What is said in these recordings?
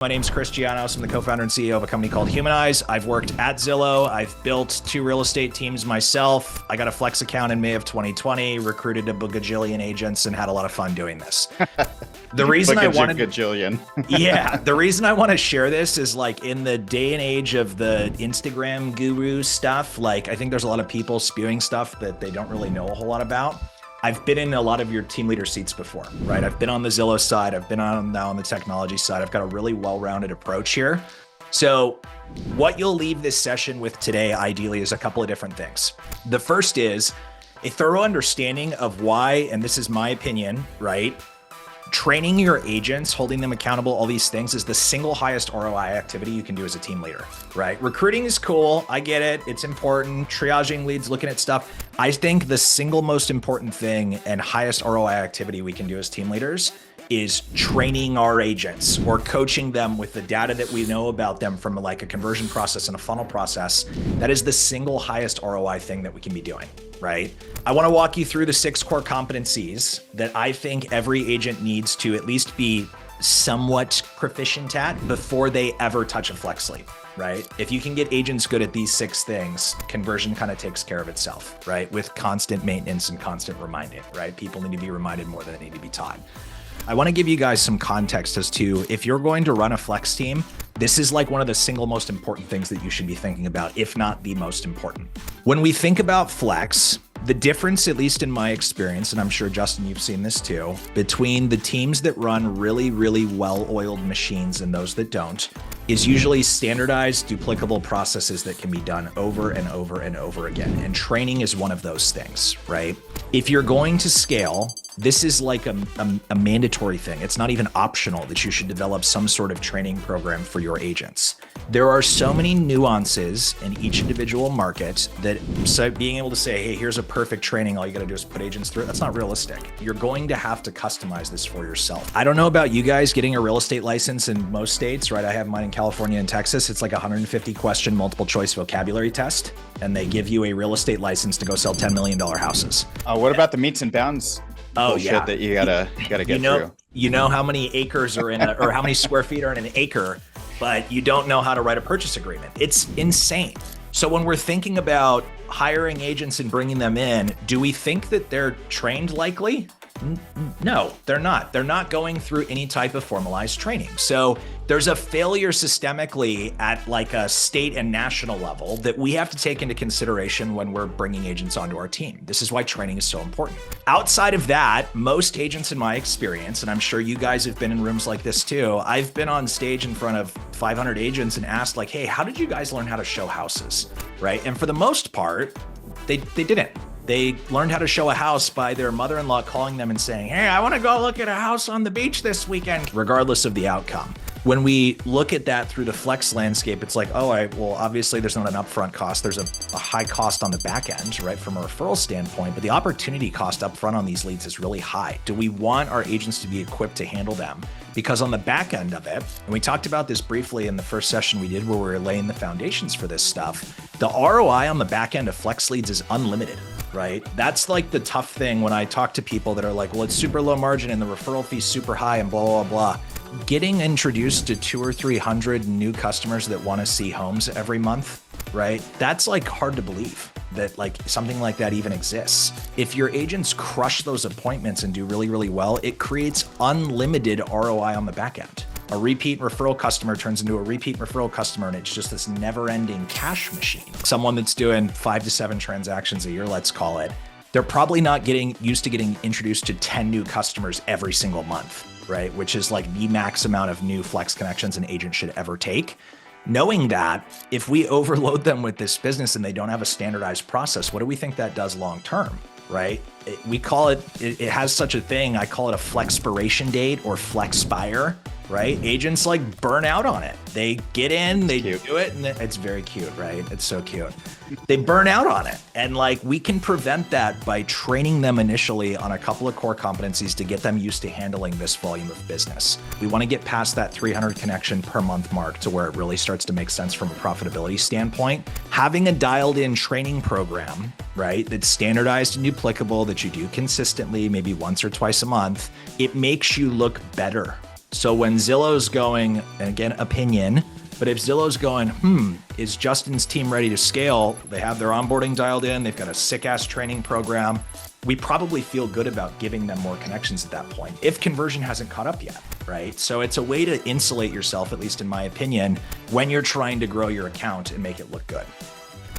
My name's Cristiano. I'm the co-founder and CEO of a company called Humaniz. I've worked at Zillow. I've built 2 real estate teams myself. I got a Flex account in May of 2020, recruited a bajillion agents, and had a lot of fun doing this. The reason I wanted the reason I want to share this is like in the day and age of the Instagram guru stuff, like I think there's a lot of people spewing stuff that they don't really know a whole lot about. I've been in a lot of your team leader seats before, right? I've been on the Zillow side. I've been now on the technology side. I've got a really well-rounded approach here. So what you'll leave this session with today, ideally, is a couple of different things. The first is a thorough understanding of why, and this is my opinion, right? Training your agents, holding them accountable, all these things is the single highest ROI activity you can do as a team leader, right? Recruiting is cool. I get it. It's important. Triaging leads, looking at stuff. I think the single most important thing and highest ROI activity we can do as team leaders is training our agents or coaching them with the data that we know about them from like a conversion process and a funnel process. That is the single highest ROI thing that we can be doing, right? I want to walk you through the 6 core competencies that I think every agent needs to at least be somewhat proficient at before they ever touch a Flex lead, right? If you can get agents good at these 6 things, conversion kind of takes care of itself, right? With constant maintenance and constant reminding, right? People need to be reminded more than they need to be taught. I want to give you guys some context as to if you're going to run a Flex team, this is like one of the single most important things that you should be thinking about, if not the most important. When we think about Flex, the difference, at least in my experience, and I'm sure Justin, you've seen this too, between the teams that run really, really well-oiled machines and those that don't, is usually standardized, duplicable processes that can be done over and over and over again. And training is one of those things, right? If you're going to scale, this is like a mandatory thing. It's not even optional that you should develop some sort of training program for your agents. There are so many nuances in each individual market that being able to say, hey, here's a perfect training, all you gotta do is put agents through it, that's not realistic. You're going to have to customize this for yourself. I don't know about you guys getting a real estate license in most states, right? I have mine in California and Texas. It's like a 150 question multiple choice vocabulary test, and they give you a real estate license to go sell $10 million houses. What about the meets and bounds? Oh yeah, that you gotta get through. You know how many acres are in or how many square feet are in an acre, but you don't know how to write a purchase agreement. It's insane. So when we're thinking about hiring agents and bringing them in, do we think that they're trained likely? No, they're not. They're not going through any type of formalized training. So there's a failure systemically at like a state and national level that we have to take into consideration when we're bringing agents onto our team. This is why training is so important. Outside of that, most agents in my experience, and I'm sure you guys have been in rooms like this too, I've been on stage in front of 500 agents and asked like, hey, how did you guys learn how to show houses, right? And for the most part, they didn't. They learned how to show a house by their mother-in-law calling them and saying, hey, I want to go look at a house on the beach this weekend, regardless of the outcome. When we look at that through the Flex landscape, it's like, oh, well, obviously there's not an upfront cost. There's a high cost on the back end, right, from a referral standpoint, but the opportunity cost upfront on these leads is really high. Do we want our agents to be equipped to handle them? Because on the back end of it, and we talked about this briefly in the first session we did where we were laying the foundations for this stuff, the ROI on the back end of Flex leads is unlimited, right? That's like the tough thing when I talk to people that are like, well, it's super low margin and the referral fee's super high and blah, blah, blah. Getting introduced to 200 or 300 new customers that want to see homes every month, right? That's like hard to believe that like something like that even exists. If your agents crush those appointments and do really, really well, it creates unlimited ROI on the back end. A repeat referral customer turns into a repeat referral customer, and it's just this never-ending cash machine. Someone that's doing 5 to 7 transactions a year, let's call it, they're probably not getting used to getting introduced to 10 new customers every single month, right? Which is like the max amount of new Flex connections an agent should ever take. Knowing that if we overload them with this business and they don't have a standardized process, what do we think that does long-term, right? We call it has such a thing, I call it a flexpiration date or flexpire, right? Agents like burn out on it. They get in, they do it, and it's very cute, right? It's so cute. They burn out on it. And like we can prevent that by training them initially on a couple of core competencies to get them used to handling this volume of business. We want to get past that 300 connection per month mark to where it really starts to make sense from a profitability standpoint. Having a dialed in training program, right, that's standardized and duplicable that you do consistently, maybe once or twice a month, it makes you look better So when Zillow's going, and again, opinion, but if Zillow's going, is Justin's team ready to scale? They have their onboarding dialed in. They've got a sick ass training program. We probably feel good about giving them more connections at that point, if conversion hasn't caught up yet, right? So it's a way to insulate yourself, at least in my opinion, when you're trying to grow your account and make it look good.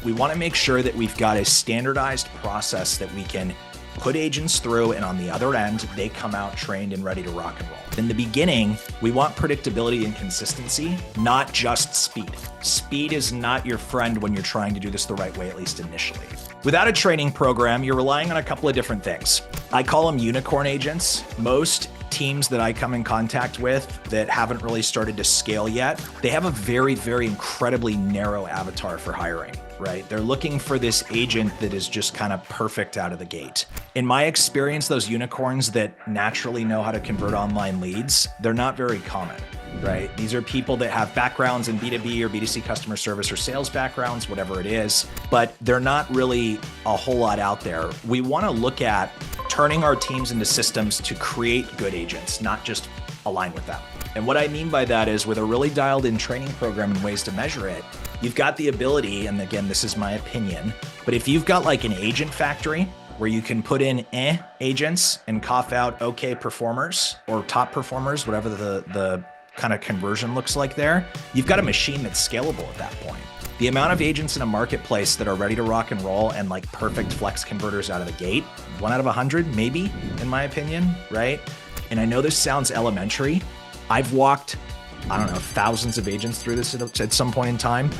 We want to make sure that we've got a standardized process that we can put agents through, and on the other end, they come out trained and ready to rock and roll. In the beginning, we want predictability and consistency, not just speed. Speed is not your friend when you're trying to do this the right way, at least initially. Without a training program, you're relying on a couple of different things. I call them unicorn agents. Most teams that I come in contact with that haven't really started to scale yet, they have a very, very incredibly narrow avatar for hiring, right? They're looking for this agent that is just kind of perfect out of the gate. In my experience, those unicorns that naturally know how to convert online leads, they're not very common, right? These are people that have backgrounds in B2B or B2C customer service or sales backgrounds, whatever it is, but they're not really a whole lot out there. We want to look at turning our teams into systems to create good agents, not just align with them. And what I mean by that is with a really dialed in training program and ways to measure it, you've got the ability, and again, this is my opinion, but if you've got like an agent factory where you can put in agents and cough out okay performers or top performers, whatever the kind of conversion looks like there, you've got a machine that's scalable at that point. The amount of agents in a marketplace that are ready to rock and roll and like perfect flex converters out of the gate, 1 out of 100, maybe, in my opinion, right? And I know this sounds elementary. I've walked, I don't know, thousands of agents through this at some point in time.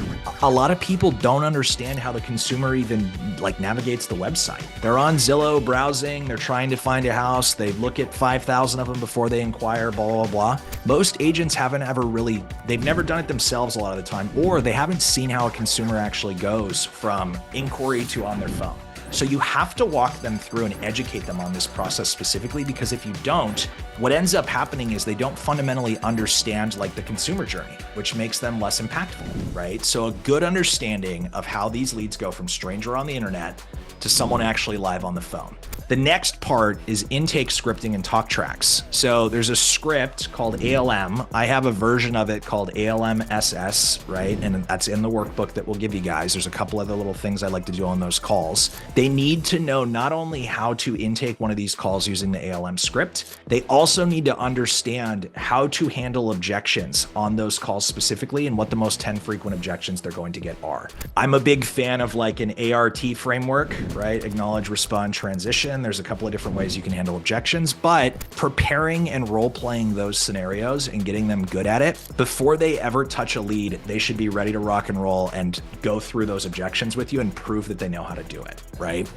A lot of people don't understand how the consumer even like navigates the website. They're on Zillow browsing, they're trying to find a house, they look at 5,000 of them before they inquire, blah, blah, blah. Most agents haven't ever really, they've never done it themselves a lot of the time, or they haven't seen how a consumer actually goes from inquiry to on their phone. So you have to walk them through and educate them on this process specifically, because if you don't, what ends up happening is they don't fundamentally understand like the consumer journey, which makes them less impactful, right? So a good understanding of how these leads go from stranger on the internet to someone actually live on the phone. The next part is intake scripting and talk tracks. So there's a script called ALM. I have a version of it called ALM SS, right? And that's in the workbook that we'll give you guys. There's a couple other little things I like to do on those calls. They need to know not only how to intake one of these calls using the ALM script, they also need to understand how to handle objections on those calls specifically and what the most 10 frequent objections they're going to get are. I'm a big fan of like an ART framework, right? Acknowledge, respond, transition. There's a couple of different ways you can handle objections, but preparing and role-playing those scenarios and getting them good at it before they ever touch a lead, they should be ready to rock and roll and go through those objections with you and prove that they know how to do it, right?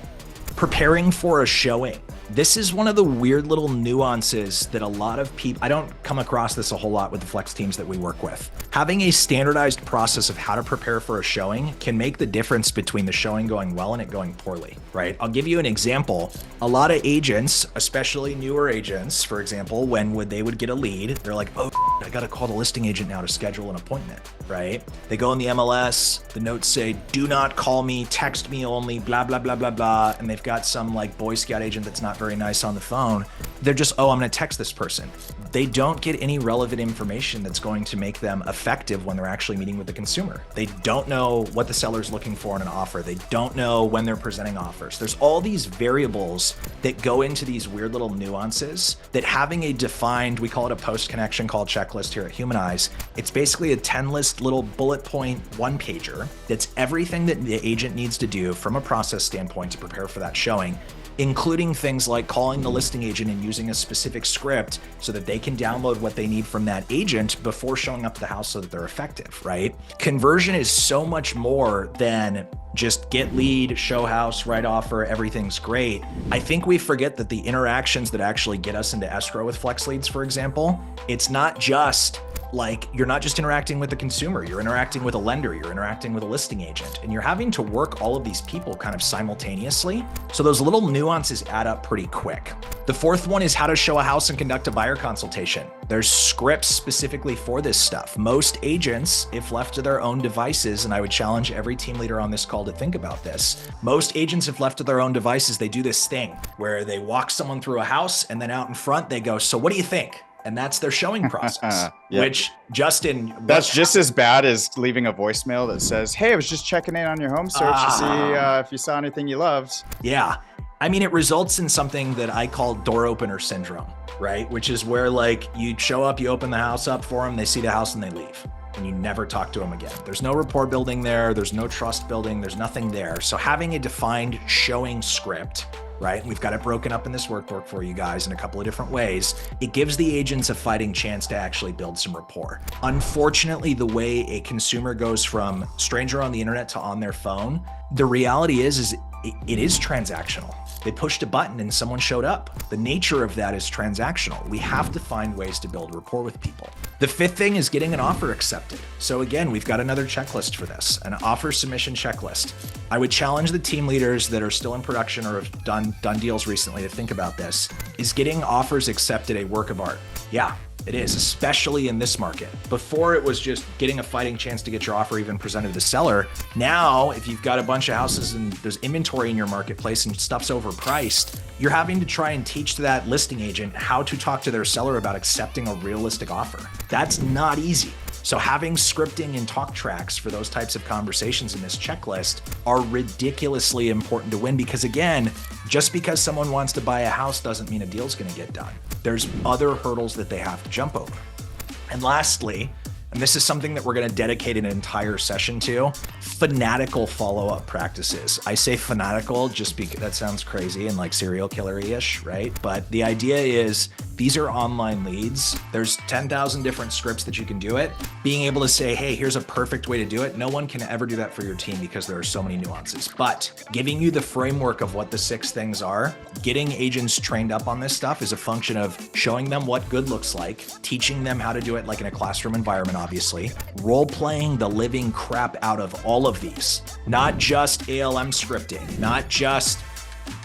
Preparing for a showing. This is one of the weird little nuances that a lot of people, I don't come across this a whole lot with the flex teams that we work with. Having a standardized process of how to prepare for a showing can make the difference between the showing going well and it going poorly, right? I'll give you an example. A lot of agents, especially newer agents, for example, when they would get a lead, they're like, oh, I got to call the listing agent now to schedule an appointment, right? They go in the MLS, the notes say, do not call me, text me only, blah, blah, blah, blah, blah. And they've got some like Boy Scout agent that's not very nice on the phone. They're just, oh, I'm going to text this person. They don't get any relevant information that's going to make them effective when they're actually meeting with the consumer. They don't know what the seller's looking for in an offer. They don't know when they're presenting offers. There's all these variables that go into these weird little nuances that having a defined, we call it a post-connection call checklist here at Humaniz. It's basically a 10-list little bullet point one-pager that's everything that the agent needs to do from a process standpoint to prepare for that showing, including things like calling the listing agent and using a specific script so that they can download what they need from that agent before showing up to the house so that they're effective, right? Conversion is so much more than just get lead, show house, write offer, everything's great. I think we forget that the interactions that actually get us into escrow with flex leads, for example, it's not just like, you're not just interacting with the consumer, you're interacting with a lender, you're interacting with a listing agent, and you're having to work all of these people kind of simultaneously. So those little nuances add up pretty quick. The fourth one is how to show a house and conduct a buyer consultation. There's scripts specifically for this stuff. Most agents, if left to their own devices, and I would challenge every team leader on this call to think about this, most agents, if left to their own devices, they do this thing where they walk someone through a house and then out in front, they go, so what do you think? and that's their showing process, Yep. which Justin, That's just as bad as leaving a voicemail that says, hey, I was just checking in on your home search to see if you saw anything you loved. Yeah. I mean, it results in something that I call door opener syndrome, right? Which is where like you show up, you open the house up for them, they see the house and they leave. And you never talk to them again. There's no rapport building there. There's no trust building. There's nothing there. So having a defined showing script, right? We've got it broken up in this workbook for you guys in a couple of different ways. It gives the agents a fighting chance to actually build some rapport. Unfortunately, the way a consumer goes from stranger on the internet to on their phone, the reality is it is transactional. They pushed a button and someone showed up. The nature of that is transactional. We have to find ways to build rapport with people. The fifth thing is getting an offer accepted. So again, we've got another checklist for this, an offer submission checklist. I would challenge the team leaders that are still in production or have done deals recently to think about this. Is getting offers accepted a work of art? Yeah. It is, especially in this market. Before it was just getting a fighting chance to get your offer even presented to the seller. Now, if you've got a bunch of houses and there's inventory in your marketplace and stuff's overpriced, you're having to try and teach that listing agent how to talk to their seller about accepting a realistic offer. That's not easy. So having scripting and talk tracks for those types of conversations in this checklist are ridiculously important to win because again, just because someone wants to buy a house doesn't mean a deal's gonna get done. There's other hurdles that they have to jump over. And lastly, and this is something that we're gonna dedicate an entire session to, fanatical follow-up practices. I say fanatical just because that sounds crazy and like serial killer-ish, right? But the idea is these are online leads. There's 10,000 different scripts that you can do it. Being able to say, hey, here's a perfect way to do it. No one can ever do that for your team because there are so many nuances. But giving you the framework of what the 6 things are, getting agents trained up on this stuff is a function of showing them what good looks like, teaching them how to do it like in a classroom environment, obviously, role-playing the living crap out of all of these, not just ALM scripting, not just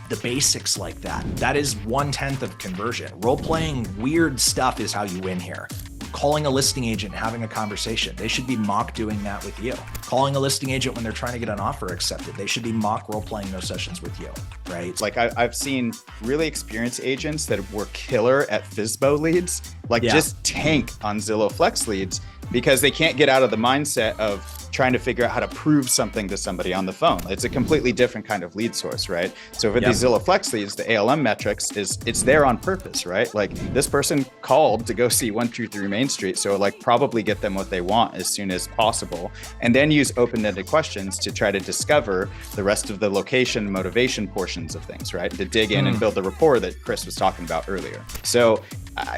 the basics like that. That is 1/10 of conversion. Role-playing weird stuff is how you win here. Calling a listing agent, having a conversation. They should be mock doing that with you. Calling a listing agent when they're trying to get an offer accepted. They should be mock role-playing those sessions with you, right? Like I've seen really experienced agents that were killer at FSBO leads, like just tank on Zillow Flex leads because they can't get out of the mindset of trying to figure out how to prove something to somebody on the phone. It's a completely different kind of lead source, right? So for these Zillow Flex leads, the ALM metrics it's there on purpose, right? Like this person called to go see 123 Main Street. So like probably get them what they want as soon as possible. And then use open-ended questions to try to discover the rest of the location motivation portions of things, right? To dig in and build the rapport that Chris was talking about earlier. So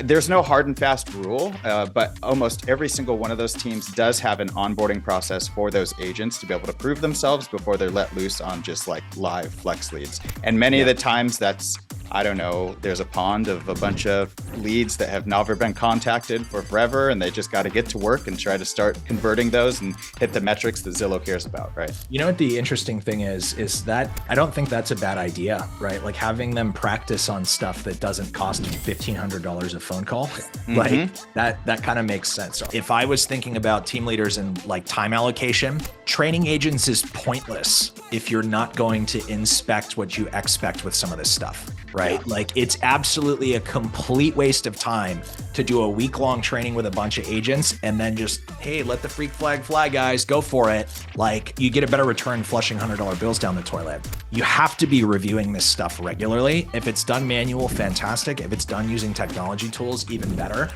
there's no hard and fast rule, but almost every single one of those teams does have an onboarding process for those agents to be able to prove themselves before they're let loose on just like live flex leads. And many of the times that's, I don't know, there's a pond of a bunch of leads that have never been contacted for forever, and they just got to get to work and try to start converting those and hit the metrics that Zillow cares about, right? You know what the interesting thing is that I don't think that's a bad idea, right? Like having them practice on stuff that doesn't cost $1,500 a phone call, like that kind of makes sense. So if I was thinking about team leaders and like time allocation, training agents is pointless if you're not going to inspect what you expect with some of this stuff. Right? Like it's absolutely a complete waste of time to do a week-long training with a bunch of agents and then just, hey, let the freak flag fly, guys, go for it. Like you get a better return flushing $100 bills down the toilet. You have to be reviewing this stuff regularly. If it's done manual, fantastic. If it's done using technology tools, even better.